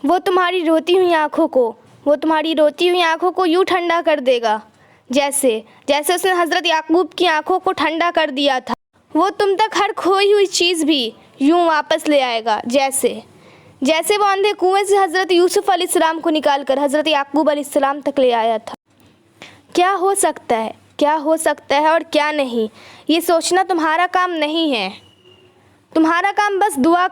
وہ تمہاری روتی ہوئی آنکھوں کو یوں ٹھنڈا کر دے گا جیسے اس نے حضرت یعقوب کی آنکھوں کو ٹھنڈا کر دیا تھا۔ وہ تم تک ہر کھوئی ہوئی چیز بھی یوں واپس لے آئے گا جیسے وہ اندھے کنویں سے حضرت یوسف علیہ السلام کو نکال کر حضرت یعقوب علیہ السلام تک لے آیا تھا۔ کیا ہو سکتا ہے اور کیا نہیں، یہ سوچنا تمہارا کام نہیں ہے۔ تمہارا کام بس دعا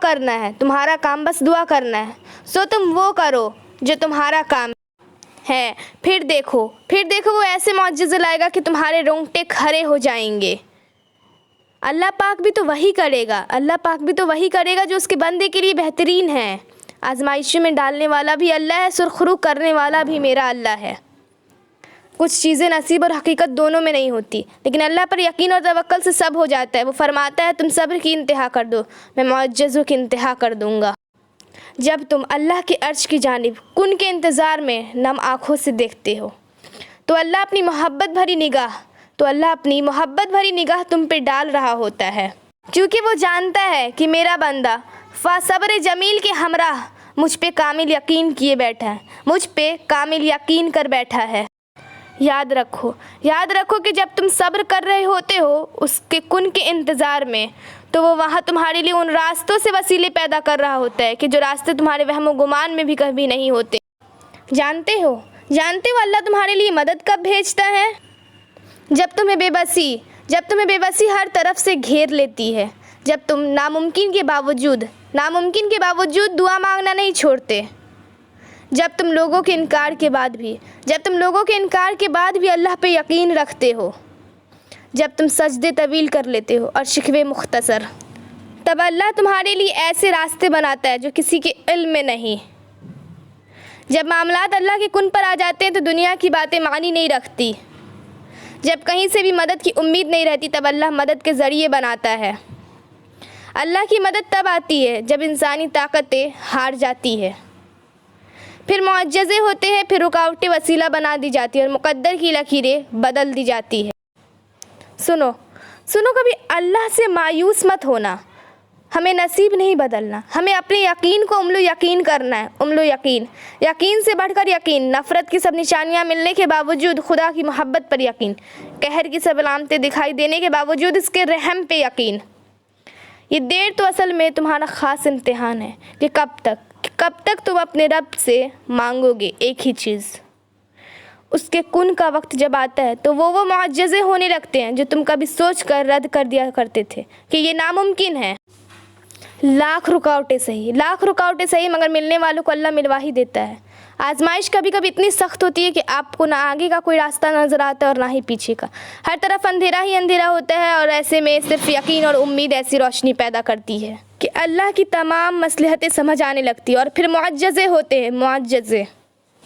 کرنا ہے، سو تم وہ کرو جو تمہارا کام ہے۔ پھر دیکھو وہ ایسے معجزے لائے گا کہ تمہارے رونگٹے کھڑے ہو جائیں گے۔ اللہ پاک بھی تو وہی کرے گا جو اس کے بندے کے لیے بہترین ہے۔ آزمائشوں میں ڈالنے والا بھی اللہ ہے، سرخرو کرنے والا بھی میرا اللہ ہے۔ کچھ چیزیں نصیب اور حقیقت دونوں میں نہیں ہوتی، لیکن اللہ پر یقین اور توکل سے سب ہو جاتا ہے۔ وہ فرماتا ہے تم صبر کی انتہا کر دو، میں معجزوں کی انتہا کر دوں گا۔ جب تم اللہ کے عرش کی جانب کن کے انتظار میں نم آنکھوں سے دیکھتے ہو تو اللہ اپنی محبت بھری نگاہ تم پہ ڈال رہا ہوتا ہے، کیونکہ وہ جانتا ہے کہ میرا بندہ صبر جمیل کے ہمراہ مجھ پہ کامل یقین کر بیٹھا ہے۔ یاد رکھو کہ جب تم صبر کر رہے ہوتے ہو اس کے کن کے انتظار میں، تو وہ وہاں تمہارے لیے ان راستوں سے وسیلے پیدا کر رہا ہوتا ہے کہ جو راستے تمہارے وہم و گمان میں بھی کبھی نہیں ہوتے۔ جانتے ہو اللہ تمہارے لیے مدد کب بھیجتا ہے؟ جب تمہیں بے بسی ہر طرف سے گھیر لیتی ہے، جب تم ناممکن کے باوجود دعا مانگنا نہیں چھوڑتے، جب تم لوگوں کے انکار کے بعد بھی اللہ پہ یقین رکھتے ہو، جب تم سجدے طویل کر لیتے ہو اور شکوے مختصر، تب اللہ تمہارے لیے ایسے راستے بناتا ہے جو کسی کے علم میں نہیں۔ جب معاملات اللہ کے کن پر آ جاتے ہیں تو دنیا کی باتیں معنی نہیں رکھتی۔ جب کہیں سے بھی مدد کی امید نہیں رہتی تب اللہ مدد کے ذریعے بناتا ہے۔ اللہ کی مدد تب آتی ہے جب انسانی طاقتیں ہار جاتی ہے، پھر معجزے ہوتے ہیں، پھر رکاوٹیں وسیلہ بنا دی جاتی ہیں اور مقدر کی لکیریں بدل دی جاتی ہے۔ سنو کبھی اللہ سے مایوس مت ہونا، ہمیں نصیب نہیں بدلنا، ہمیں اپنے یقین کو عمل و یقین کرنا ہے۔ یقین سے بڑھ کر یقین، نفرت کی سب نشانیاں ملنے کے باوجود خدا کی محبت پر یقین، قہر کی سب علامتیں دکھائی دینے کے باوجود اس کے رحم پہ یقین۔ یہ دیر تو اصل میں تمہارا خاص امتحان ہے کہ کب تک تم اپنے رب سے مانگو گے ایک ہی چیز۔ اس کے کن کا وقت جب آتا ہے تو وہ معجزے ہونے لگتے ہیں جو تم کبھی سوچ کر رد کر دیا کرتے تھے کہ یہ ناممکن ہے۔ لاکھ رکاوٹیں صحیح مگر ملنے والوں کو اللہ ملوا ہی دیتا ہے۔ آزمائش کبھی اتنی سخت ہوتی ہے کہ آپ کو نہ آگے کا کوئی راستہ نظر آتا ہے اور نہ ہی پیچھے کا، ہر طرف اندھیرا ہی اندھیرا ہوتا ہے، اور ایسے میں صرف یقین اور امید ایسی روشنی پیدا کرتی ہے کہ اللہ کی تمام مصلحتیں سمجھ آنے لگتی ہیں، اور پھر معجزے ہوتے ہیں۔